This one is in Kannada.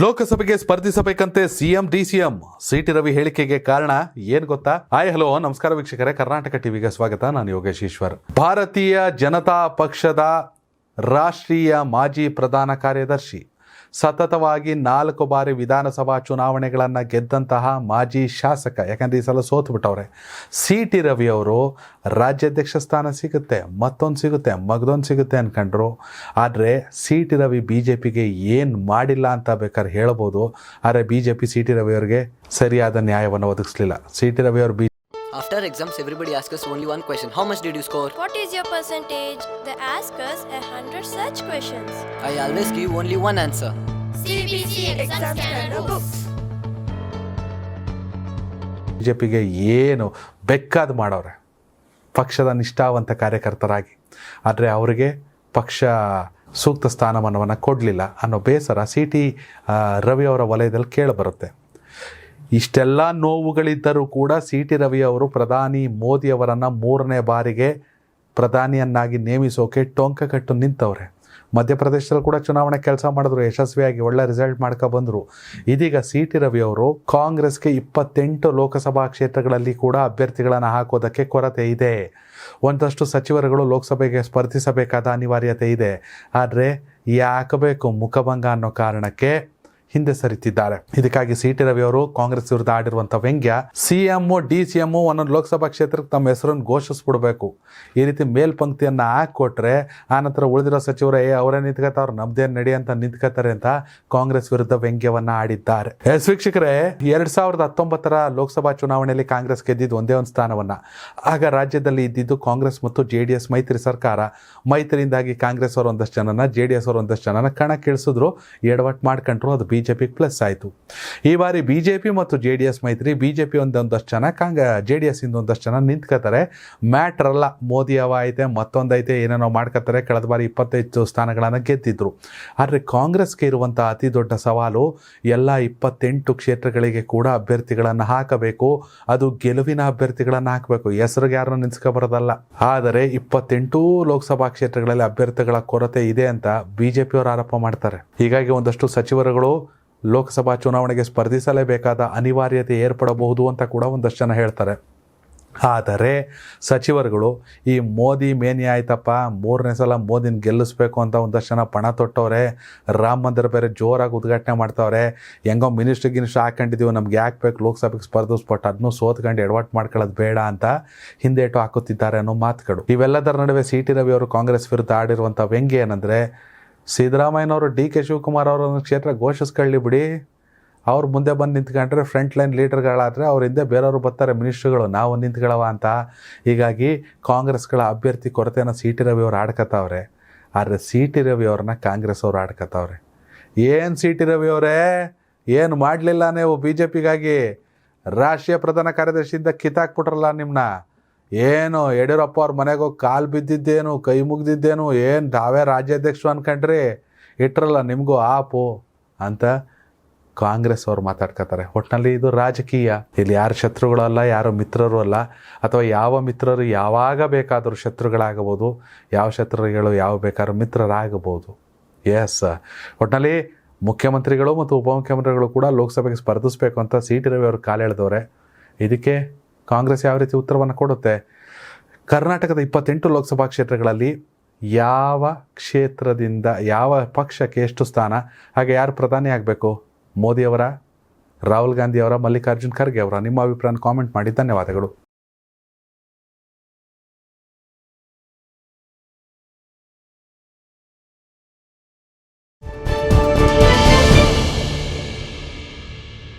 ಲೋಕಸಭೆಗೆ ಸ್ಪರ್ಧಿಸಬೇಕಂತೆ ಸಿಎಂ ಡಿಸಿಎಂ ಸಿಟಿ ರವಿ ಹೇಳಿಕೆಗೆ ಕಾರಣ ಏನ್ ಗೊತ್ತಾ? ಹಲೋ ನಮಸ್ಕಾರ ವೀಕ್ಷಕರೇ, ಕರ್ನಾಟಕ ಟಿವಿಗೆ ಸ್ವಾಗತ. ನಾನು ಯೋಗೇಶ್ ಈಶ್ವರ್. ಭಾರತೀಯ ಜನತಾ ಪಕ್ಷದ ರಾಷ್ಟ್ರೀಯ ಮಾಜಿ ಪ್ರಧಾನ ಕಾರ್ಯದರ್ಶಿ, ಸತತವಾಗಿ 4 ಬಾರಿ ವಿಧಾನಸಭಾ ಚುನಾವಣೆಗಳನ್ನು ಗೆದ್ದಂತಹ ಮಾಜಿ ಶಾಸಕ, ಯಾಕಂದ್ರೆ ಈ ಸಲ ಸೋತು ಬಿಟ್ಟವ್ರೆ, ಸಿಟಿ ರವಿ ಅವರು ರಾಜ್ಯಾಧ್ಯಕ್ಷ ಸ್ಥಾನ ಸಿಗುತ್ತೆ, ಮತ್ತೊಂದು ಸಿಗುತ್ತೆ, ಮಗದೊಂದು ಸಿಗುತ್ತೆ ಅನ್ಕೊಂಡ್ರು. ಆದರೆ ಸಿಟಿ ರವಿ BJPಗೆ ಏನು ಮಾಡಿಲ್ಲ ಅಂತ ಬೇಕಾದ್ರೆ ಹೇಳ್ಬೋದು. ಆದರೆ BJP ಸಿಟಿ ರವಿ ಅವರಿಗೆ ಸರಿಯಾದ ನ್ಯಾಯವನ್ನು ಒದಗಿಸಲಿಲ್ಲ. ಸಿಟಿ ರವಿ ಅವರು After exams, everybody asks us only one question. How much did you score? What is your percentage? They ask us 100 such questions. I always give only one answer. CBC exam scanner books. BJPಗೆ ಏನು ಬೇಕಾದ ಮಾಡವ್ರೆ ಪಕ್ಷದ ನಿಷ್ಠಾವಂತ ಕಾರ್ಯಕರ್ತರಾಗಿ. ಆದರೆ ಅವರಿಗೆ ಪಕ್ಷ ಸೂಕ್ತ ಸ್ಥಾನಮಾನವನ್ನು ಕೊಡಲಿಲ್ಲ ಅನ್ನೋ ಬೇಸರ ಸಿಟಿ ರವಿ ಅವರ ವಲಯದಲ್ಲಿ ಕೇಳಿಬರುತ್ತೆ. ಇಷ್ಟೆಲ್ಲ ನೋವುಗಳಿದ್ದರೂ ಕೂಡ ಸಿಟಿ ರವಿ ಅವರು ಪ್ರಧಾನಿ ಮೋದಿಯವರನ್ನು 3ನೇ ಬಾರಿಗೆ ಪ್ರಧಾನಿಯನ್ನಾಗಿ ನೇಮಿಸೋಕೆ ಟೊಂಕ ಕಟ್ಟು ನಿಂತವ್ರೆ. ಮಧ್ಯಪ್ರದೇಶದಲ್ಲಿ ಕೂಡ ಚುನಾವಣೆ ಕೆಲಸ ಮಾಡಿದ್ರು, ಯಶಸ್ವಿಯಾಗಿ ಒಳ್ಳೆ ರಿಸಲ್ಟ್ ಮಾಡ್ಕೊಬಂದರು. ಇದೀಗ ಸಿಟಿ ರವಿ ಅವರು ಕಾಂಗ್ರೆಸ್ಗೆ 28 ಲೋಕಸಭಾ ಕ್ಷೇತ್ರಗಳಲ್ಲಿ ಕೂಡ ಅಭ್ಯರ್ಥಿಗಳನ್ನು ಹಾಕೋದಕ್ಕೆ ಕೊರತೆ ಇದೆ. ಒಂದಷ್ಟು ಸಚಿವರುಗಳು ಲೋಕಸಭೆಗೆ ಸ್ಪರ್ಧಿಸಬೇಕಾದ ಅನಿವಾರ್ಯತೆ ಇದೆ. ಆದರೆ ಯಾಕೆ ಬೇಕು ಮುಖಭಂಗ ಅನ್ನೋ ಕಾರಣಕ್ಕೆ ಹಿಂದೆ ಸರಿತಿದ್ದಾರೆ. ಇದಕ್ಕಾಗಿ ಸಿಟಿ ರವಿ ಅವರು ಕಾಂಗ್ರೆಸ್ ವಿರುದ್ಧ ಆಡಿರುವಂಥ ವ್ಯಂಗ್ಯ, CM DCM ಒಂದೊಂದು ಲೋಕಸಭಾ ಕ್ಷೇತ್ರಕ್ಕೆ ತಮ್ಮ ಹೆಸರನ್ನು ಘೋಷಿಸ್ಬಿಡ್ಬೇಕು. ಈ ರೀತಿ ಮೇಲ್ಪಂಕ್ತಿಯನ್ನು ಹಾಕಿಕೊಟ್ರೆ ಆನಂತರ ಉಳಿದಿರೋ ಸಚಿವರು ಅವರೇ ನಿಂತ್ಕೋತಾವ್ರು, ನಮ್ದೇನು ನಡಿ ಅಂತ ನಿಂತ್ಕೋತಾರೆ ಅಂತ ಕಾಂಗ್ರೆಸ್ ವಿರುದ್ಧ ವ್ಯಂಗ್ಯವನ್ನು ಆಡಿದ್ದಾರೆ. ವೀಕ್ಷಕರೇ, 2019 ಲೋಕಸಭಾ ಚುನಾವಣೆಯಲ್ಲಿ ಕಾಂಗ್ರೆಸ್ ಗೆದ್ದಿದ್ದು ಒಂದೇ ಒಂದು ಸ್ಥಾನವನ್ನು. ಆಗ ರಾಜ್ಯದಲ್ಲಿ ಇದ್ದಿದ್ದು ಕಾಂಗ್ರೆಸ್ ಮತ್ತು JDS ಮೈತ್ರಿ ಸರ್ಕಾರ. ಮೈತ್ರಿಯಿಂದಾಗಿ ಕಾಂಗ್ರೆಸ್ ಅವರು ಒಂದಷ್ಟು ಜನನ, JDS ಅವರು ಒಂದಷ್ಟು ಜನನ ಕಣಕ್ಕಿಳಿಸಿದ್ರು, ಎಡವಟ್ಟು ಮಾಡ್ಕೊಂಡ್ರು. ಅದು BJP ಪ್ಲಸ್ ಆಯಿತು. ಈ ಬಾರಿ BJP ಮತ್ತು JDS ಮೈತ್ರಿ, BJP ಒಂದಷ್ಟು ಜನ, JDS ಇಂದ ಒಂದಷ್ಟು ಜನ ನಿಂತ್ಕೋತಾರೆ. ಮ್ಯಾಟ್ರ್ ಅಲ್ಲ, ಮೋದಿ ಅವ ಐತೆ, ಮತ್ತೊಂದೈತೆ, ಏನೇನೋ ಮಾಡ್ಕೋತಾರೆ. ಕಳೆದ ಬಾರಿ 25 ಸ್ಥಾನಗಳನ್ನು ಗೆದ್ದಿದ್ರು. ಆದರೆ ಕಾಂಗ್ರೆಸ್ಗೆ ಇರುವಂಥ ಅತಿ ದೊಡ್ಡ ಸವಾಲು, ಎಲ್ಲ 28 ಕ್ಷೇತ್ರಗಳಿಗೆ ಕೂಡ ಅಭ್ಯರ್ಥಿಗಳನ್ನು ಹಾಕಬೇಕು. ಅದು ಗೆಲುವಿನ ಅಭ್ಯರ್ಥಿಗಳನ್ನು ಹಾಕಬೇಕು, ಹೆಸರಿಗೆ ಯಾರನ್ನು ನಿಲ್ಸ್ಕೊಬರೋದಲ್ಲ. ಆದರೆ 28 ಲೋಕಸಭಾ ಕ್ಷೇತ್ರಗಳಲ್ಲಿ ಅಭ್ಯರ್ಥಿಗಳ ಕೊರತೆ ಇದೆ ಅಂತ BJP ಅವರು ಆರೋಪ ಮಾಡ್ತಾರೆ. ಹೀಗಾಗಿ ಒಂದಷ್ಟು ಸಚಿವರುಗಳು ಲೋಕಸಭಾ ಚುನಾವಣೆಗೆ ಸ್ಪರ್ಧಿಸಲೇಬೇಕಾದ ಅನಿವಾರ್ಯತೆ ಏರ್ಪಡಬಹುದು ಅಂತ ಕೂಡ ಒಂದಷ್ಟು ಜನ ಹೇಳ್ತಾರೆ. ಆದರೆ ಸಚಿವರುಗಳು ಈ ಮೋದಿ ಮೇನಿ ಆಯ್ತಪ್ಪ, 3ನೇ ಸಲ ಮೋದಿನ ಗೆಲ್ಲಿಸ್ಬೇಕು ಅಂತ ಒಂದಷ್ಟು ಜನ ಪಣ ತೊಟ್ಟವ್ರೆ. ರಾಮ ಮಂದಿರ ಬೇರೆ ಜೋರಾಗಿ ಉದ್ಘಾಟನೆ ಮಾಡ್ತಾವ್ರೆ. ಹೆಂಗೋ ಮಿನಿಸ್ಟ್ರ್ ಹಾಕೊಂಡಿದ್ದೀವಿ, ನಮ್ಗೆ ಯಾಕೆ ಬೇಕು ಲೋಕಸಭೆಗೆ ಸ್ಪರ್ಧಿಸ್ಬಿಟ್ಟು ಅದನ್ನು ಸೋತ್ಕೊಂಡು ಎಡವಟ್ಟು ಮಾಡ್ಕೊಳ್ಳೋದು ಬೇಡ ಅಂತ ಹಿಂದೇಟು ಹಾಕುತ್ತಿದ್ದಾರೆ ಅನ್ನೋ ಮಾತುಗಳು. ಇವೆಲ್ಲದರ ನಡುವೆ ಸಿಟಿ ರವಿ ಅವರು ಕಾಂಗ್ರೆಸ್ ವಿರುದ್ಧ ಆಡಿರುವಂಥ ವ್ಯಂಗ್ಯ ಏನಂದರೆ, ಸಿದ್ದರಾಮಯ್ಯನವರು DK ಶಿವಕುಮಾರ್ ಅವರನ್ನು ಕ್ಷೇತ್ರ ಘೋಷಿಸ್ಕೊಳ್ಳಿ ಬಿಡಿ, ಅವ್ರು ಮುಂದೆ ಬಂದು ನಿಂತ್ಕೊಂಡ್ರೆ ಫ್ರಂಟ್ ಲೈನ್ ಲೀಡರ್ಗಳಾದರೆ ಅವ್ರ ಹಿಂದೆ ಬೇರೆಯವರು ಬರ್ತಾರೆ ಮಿನಿಸ್ಟ್ರುಗಳು, ನಾವು ನಿಂತ್ಕೊಳ್ಳವ ಅಂತ. ಹೀಗಾಗಿ ಕಾಂಗ್ರೆಸ್ಗಳ ಅಭ್ಯರ್ಥಿ ಕೊರತೆಯನ್ನು ಸಿಟಿ ರವಿ ಅವರು ಆಡ್ಕೊತಾವ್ರೆ. ಆದರೆ ಸಿಟಿ ರವಿ ಅವ್ರನ್ನ ಕಾಂಗ್ರೆಸ್ ಅವರು ಆಡ್ಕೊತಾವ್ರೆ. ಏನು ಸಿಟಿ ರವಿ ಅವರೇ, ಏನು ಮಾಡಲಿಲ್ಲ ನೀವು BJPಗಾಗಿ? ರಾಷ್ಟ್ರೀಯ ಪ್ರಧಾನ ಕಾರ್ಯದರ್ಶಿಯಿಂದ ಕಿತ್ತಾಕ್ಬಿಟ್ರಲ್ಲ ನಿಮ್ಮನ್ನ. ಏನು ಯಡಿಯೂರಪ್ಪ ಅವ್ರ ಮನೆಗೆ ಹೋಗಿ ಕಾಲು ಬಿದ್ದಿದ್ದೇನು, ಕೈ ಮುಗ್ದಿದ್ದೇನು, ಏನು ತಾವೇ ರಾಜ್ಯಾಧ್ಯಕ್ಷರು ಅನ್ಕೊಂಡ್ರಿ, ಇಟ್ರಲ್ಲ ನಿಮಗೂ ಆಪು ಅಂತ ಕಾಂಗ್ರೆಸ್ ಅವ್ರು ಮಾತಾಡ್ಕೋತಾರೆ. ಒಟ್ಟಿನಲ್ಲಿ ಇದು ರಾಜಕೀಯ. ಇಲ್ಲಿ ಯಾರು ಶತ್ರುಗಳು ಅಲ್ಲ, ಯಾರು ಮಿತ್ರರು ಅಲ್ಲ. ಅಥವಾ ಯಾವ ಮಿತ್ರರು ಯಾವಾಗ ಬೇಕಾದರೂ ಶತ್ರುಗಳಾಗಬಹುದು, ಯಾವ ಶತ್ರುಗಳು ಯಾವ ಬೇಕಾದ್ರೂ ಮಿತ್ರರಾಗಬಹುದು. ಎಸ್, ಒಟ್ಟಿನಲ್ಲಿ ಮುಖ್ಯಮಂತ್ರಿಗಳು ಮತ್ತು ಉಪಮುಖ್ಯಮಂತ್ರಿಗಳು ಕೂಡ ಲೋಕಸಭೆಗೆ ಸ್ಪರ್ಧಿಸಬೇಕು ಅಂತ ಸಿಟಿ ರವಿ ಅವರು ಕಾಲೆಳೆದವ್ರೆ. ಇದಕ್ಕೆ ಕಾಂಗ್ರೆಸ್ ಯಾವ ರೀತಿ ಉತ್ತರವನ್ನು ಕೊಡುತ್ತೆ? ಕರ್ನಾಟಕದ 28 ಲೋಕಸಭಾ ಕ್ಷೇತ್ರಗಳಲ್ಲಿ ಯಾವ ಕ್ಷೇತ್ರದಿಂದ ಯಾವ ಪಕ್ಷಕ್ಕೆ ಎಷ್ಟು ಸ್ಥಾನ, ಹಾಗೆ ಯಾರು ಪ್ರಧಾನಿ ಆಗಬೇಕು? ಮೋದಿಯವರ, ರಾಹುಲ್ ಗಾಂಧಿಯವರ, ಮಲ್ಲಿಕಾರ್ಜುನ್ ಖರ್ಗೆ ಅವರ? ನಿಮ್ಮ ಅಭಿಪ್ರಾಯ ಕಾಮೆಂಟ್ ಮಾಡಿ. ಧನ್ಯವಾದಗಳು.